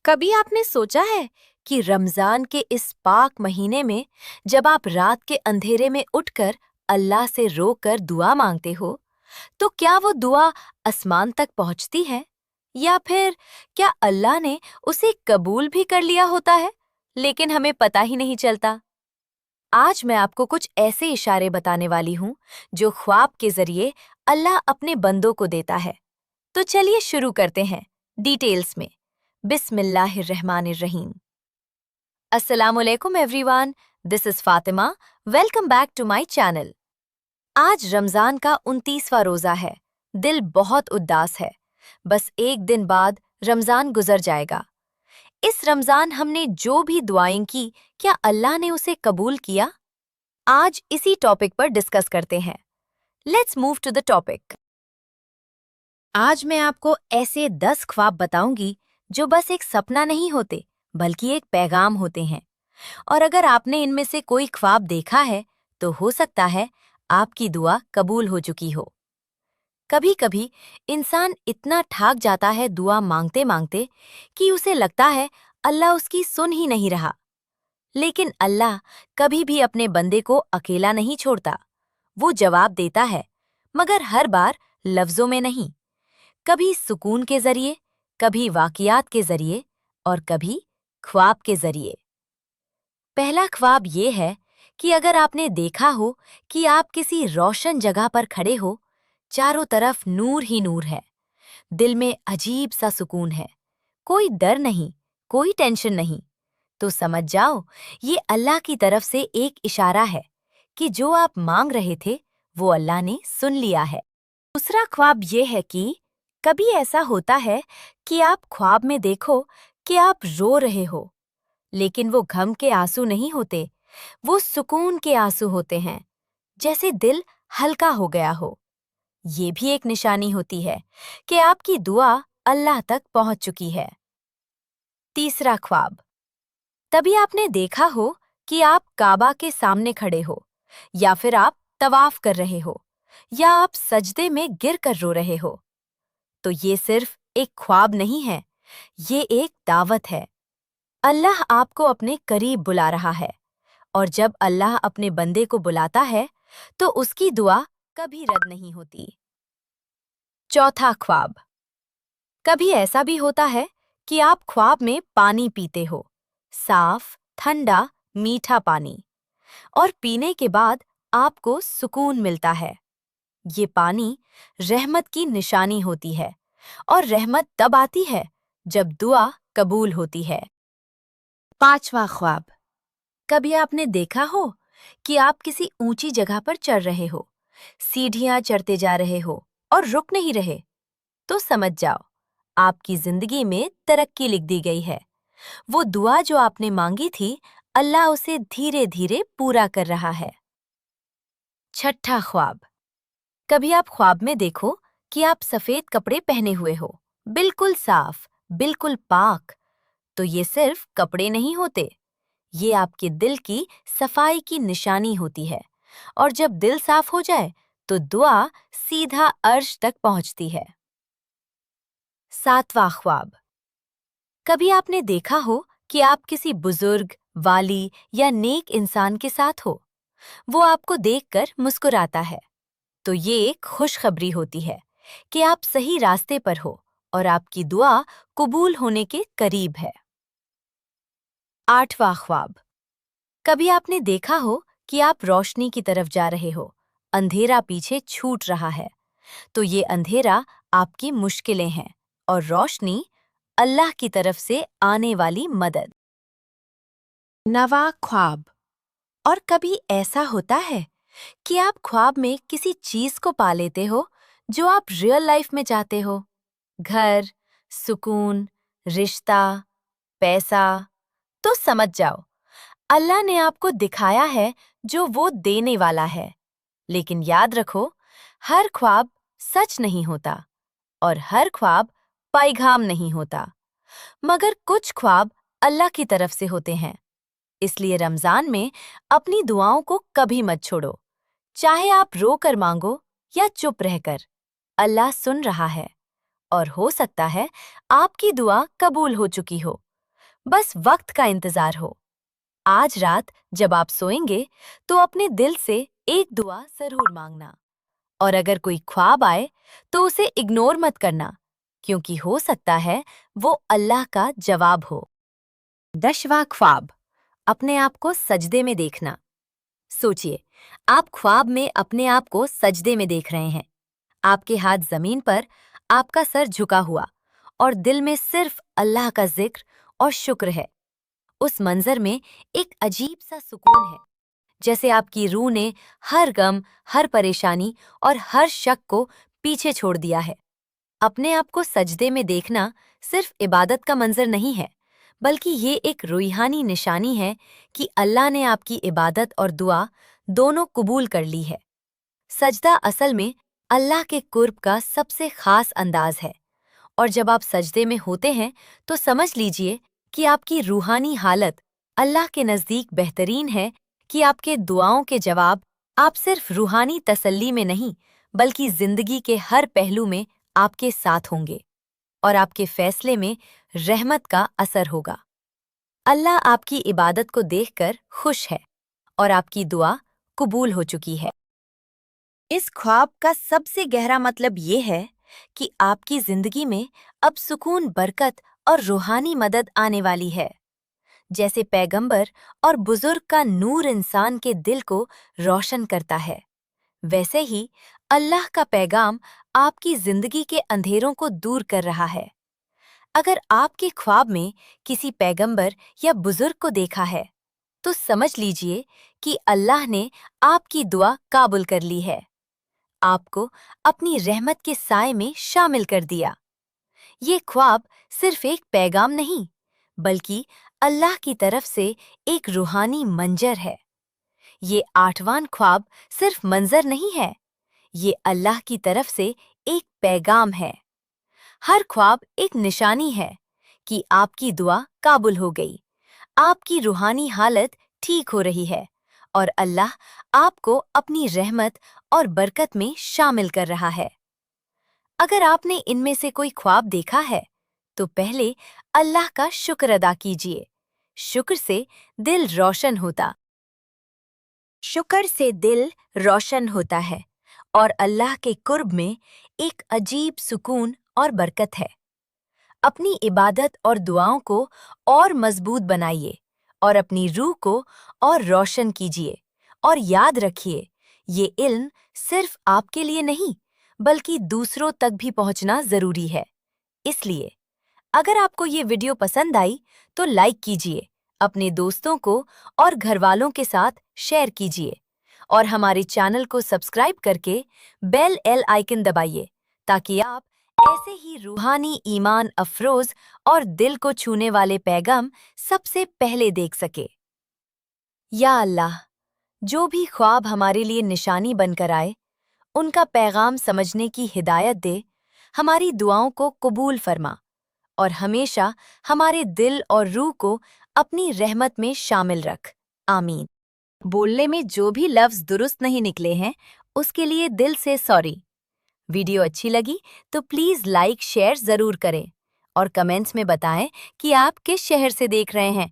कभी आपने सोचा है कि रमजान के इस पाक महीने में जब आप रात के अंधेरे में उठकर अल्लाह से रोकर दुआ मांगते हो, तो क्या वो दुआ आसमान तक पहुंचती है? या फिर क्या अल्लाह ने उसे कबूल भी कर लिया होता है, लेकिन हमें पता ही नहीं चलता? आज मैं आपको कुछ ऐसे इशारे बताने वाली हूँ जो ख्वाब के जरिए अल्लाह अपने बंदों को देता है। तो चलिए शुरू करते हैं डिटेल्स में। बिस्मिल्लाहिर्रहमानिर्रहीम। अस्सलामुअलैकुम everyone, this is Fatima. Welcome back to my channel. आज रमजान का 29वां रोजा है। दिल बहुत उदास है। बस एक दिन बाद रमजान गुजर जाएगा। इस रमजान हमने जो भी दुआएं की, क्या अल्लाह ने उसे कबूल किया? आज इसी टॉपिक पर डिस्कस करते हैं। Let's move to the topic. आज मैं आपको ऐसे 10 ख्वाब बताऊंगी जो बस एक सपना नहीं होते, बल्कि एक पैगाम होते हैं। और अगर आपने इनमें से कोई ख्वाब देखा है, तो हो सकता है आपकी दुआ कबूल हो चुकी हो। कभी कभी इंसान इतना ठाक जाता है दुआ मांगते मांगते कि उसे लगता है अल्लाह उसकी सुन ही नहीं रहा। लेकिन अल्लाह कभी भी अपने बंदे को अकेला नहीं छोड़ता। वो जवाब देता है, मगर हर बार लफ्जों में नहीं। कभी सुकून के जरिए, कभी वाकियात के जरिए और कभी ख्वाब के जरिए। पहला ख्वाब ये है कि अगर आपने देखा हो कि आप किसी रोशन जगह पर खड़े हो, चारों तरफ नूर ही नूर है, दिल में अजीब सा सुकून है, कोई डर नहीं, कोई टेंशन नहीं, तो समझ जाओ ये अल्लाह की तरफ से एक इशारा है कि जो आप मांग रहे थे वो अल्लाह ने सुन लिया है। दूसरा ख्वाब ये है कि कभी ऐसा होता है कि आप ख्वाब में देखो कि आप रो रहे हो, लेकिन वो गम के आंसू नहीं होते, वो सुकून के आंसू होते हैं, जैसे दिल हल्का हो गया हो। ये भी एक निशानी होती है कि आपकी दुआ अल्लाह तक पहुंच चुकी है। तीसरा ख्वाब, तभी आपने देखा हो कि आप काबा के सामने खड़े हो, या फिर आप तवाफ कर रहे हो, या आप सजदे में गिर कर रो रहे हो। तो ये सिर्फ एक ख्वाब नहीं है, ये एक दावत है। अल्लाह आपको अपने करीब बुला रहा है, और जब अल्लाह अपने बंदे को बुलाता है तो उसकी दुआ कभी रद्द नहीं होती। चौथा ख्वाब, कभी ऐसा भी होता है कि आप ख्वाब में पानी पीते हो, साफ, ठंडा, मीठा पानी, और पीने के बाद आपको सुकून मिलता है। ये पानी रहमत की निशानी होती है, और रहमत तब आती है जब दुआ कबूल होती है। पांचवा ख्वाब, कभी आपने देखा हो कि आप किसी ऊंची जगह पर चढ़ रहे हो, सीढ़ियां चढ़ते जा रहे हो और रुक नहीं रहे, तो समझ जाओ आपकी जिंदगी में तरक्की लिख दी गई है। वो दुआ जो आपने मांगी थी, अल्लाह उसे धीरे धीरे पूरा कर रहा है। छठा ख्वाब, कभी आप ख्वाब में देखो कि आप सफेद कपड़े पहने हुए हो, बिल्कुल साफ, बिल्कुल पाक। तो ये सिर्फ कपड़े नहीं होते, ये आपके दिल की सफाई की निशानी होती है, और जब दिल साफ हो जाए तो दुआ सीधा अर्श तक पहुंचती है। सातवां ख्वाब, कभी आपने देखा हो कि आप किसी बुजुर्ग, वाली या नेक इंसान के साथ हो, वो आपको देखकर मुस्कुराता है, तो ये एक खुशखबरी होती है कि आप सही रास्ते पर हो और आपकी दुआ कबूल होने के करीब है। आठवां ख्वाब, कभी आपने देखा हो कि आप रोशनी की तरफ जा रहे हो, अंधेरा पीछे छूट रहा है, तो ये अंधेरा आपकी मुश्किलें हैं और रोशनी अल्लाह की तरफ से आने वाली मदद। नवा ख्वाब, और कभी ऐसा होता है कि आप ख्वाब में किसी चीज को पा लेते हो जो आप रियल लाइफ में चाहते हो, घर, सुकून, रिश्ता, पैसा, तो समझ जाओ अल्लाह ने आपको दिखाया है जो वो देने वाला है। लेकिन याद रखो, हर ख्वाब सच नहीं होता और हर ख्वाब पैगाम नहीं होता, मगर कुछ ख्वाब अल्लाह की तरफ से होते हैं। इसलिए रमजान में अपनी दुआओं को कभी मत छोड़ो, चाहे आप रो कर मांगो या चुप रहकर, अल्लाह सुन रहा है, और हो सकता है आपकी दुआ कबूल हो चुकी हो, बस वक्त का इंतजार हो। आज रात जब आप सोएंगे तो अपने दिल से एक दुआ जरूर मांगना, और अगर कोई ख्वाब आए तो उसे इग्नोर मत करना, क्योंकि हो सकता है वो अल्लाह का जवाब हो। 10वां ख्वाब, अपने आप को सजदे में देखना। सोचिए, आप ख्वाब में अपने आप को सजदे में देख रहे हैं। आपके हाथ जमीन पर, आपका सर झुका हुआ, और दिल में सिर्फ अल्लाह का जिक्र और शुक्र है। उस मंजर में एक अजीब सा सुकून है, जैसे आपकी रूह ने हर गम, हर परेशानी और हर शक को पीछे छोड़ दिया है। अपने आप को सजदे में देखना सिर्फ इबादत का मंजर नहीं है, बल्कि ये एक रूहानी निशानी है कि अल्लाह ने आपकी इबादत और दुआ दोनों कबूल कर ली है। सजदा असल में अल्लाह के कुर्ब का सबसे खास अंदाज है, और जब आप सजदे में होते हैं तो समझ लीजिए कि आपकी रूहानी हालत अल्लाह के नज़दीक बेहतरीन है, कि आपके दुआओं के जवाब आप सिर्फ रूहानी तसल्ली में नहीं, बल्कि जिंदगी के हर पहलू में आपके साथ होंगे, और आपके फैसले में रहमत का असर होगा। अल्लाह आपकी इबादत को देखकर खुश है, और आपकी दुआ कबूल हो चुकी है। इस ख्वाब का सबसे गहरा मतलब ये है कि आपकी जिंदगी में अब सुकून, बरकत और रूहानी मदद आने वाली है। जैसे पैगंबर और बुजुर्ग का नूर इंसान के दिल को रोशन करता है, वैसे ही अल्लाह का पैगाम आपकी जिंदगी के अंधेरों को दूर कर रहा है। अगर आपके ख्वाब में किसी पैगंबर या बुजुर्ग को देखा है, तो समझ लीजिए कि अल्लाह ने आपकी दुआ काबुल कर ली है, आपको अपनी रहमत के साए में शामिल कर दिया। ये ख्वाब सिर्फ एक पैगाम नहीं, बल्कि अल्लाह की तरफ से एक रूहानी मंजर है। ये 8वां ख्वाब सिर्फ मंजर नहीं है, ये अल्लाह की तरफ से एक पैगाम है। हर ख्वाब एक निशानी है कि आपकी दुआ काबुल हो गई, आपकी रूहानी हालत ठीक हो रही है, और अल्लाह आपको अपनी रहमत और बरकत में शामिल कर रहा है। अगर आपने इनमें से कोई ख्वाब देखा है, तो पहले अल्लाह का शुक्र अदा कीजिए। शुक्र से दिल रोशन होता शुक्र से दिल रोशन होता है, और अल्लाह के कुर्ब में एक अजीब सुकून और बरकत है। अपनी इबादत और दुआओं को और मजबूत बनाइए, और अपनी रूह को और रोशन कीजिए, और याद रखिए, ये इल्म सिर्फ आपके लिए नहीं, बल्कि दूसरों तक भी पहुंचना जरूरी है। इसलिए अगर आपको ये वीडियो पसंद आई तो लाइक कीजिए, अपने दोस्तों को और घरवालों के साथ शेयर कीजिए, और हमारे चैनल को सब्सक्राइब करके बेल आइकन दबाइए, ताकि आप ऐसे ही रूहानी, ईमान अफरोज और दिल को छूने वाले पैगाम सबसे पहले देख सके। या अल्लाह, जो भी ख्वाब हमारे लिए निशानी बनकर आए, उनका पैगाम समझने की हिदायत दे, हमारी दुआओं को कबूल फरमा, और हमेशा हमारे दिल और रूह को अपनी रहमत में शामिल रख। आमीन। बोलने में जो भी लफ्ज़ दुरुस्त नहीं निकले हैं, उसके लिए दिल से सॉरी। वीडियो अच्छी लगी तो प्लीज़ लाइक शेयर ज़रूर करें, और कमेंट्स में बताएं कि आप किस शहर से देख रहे हैं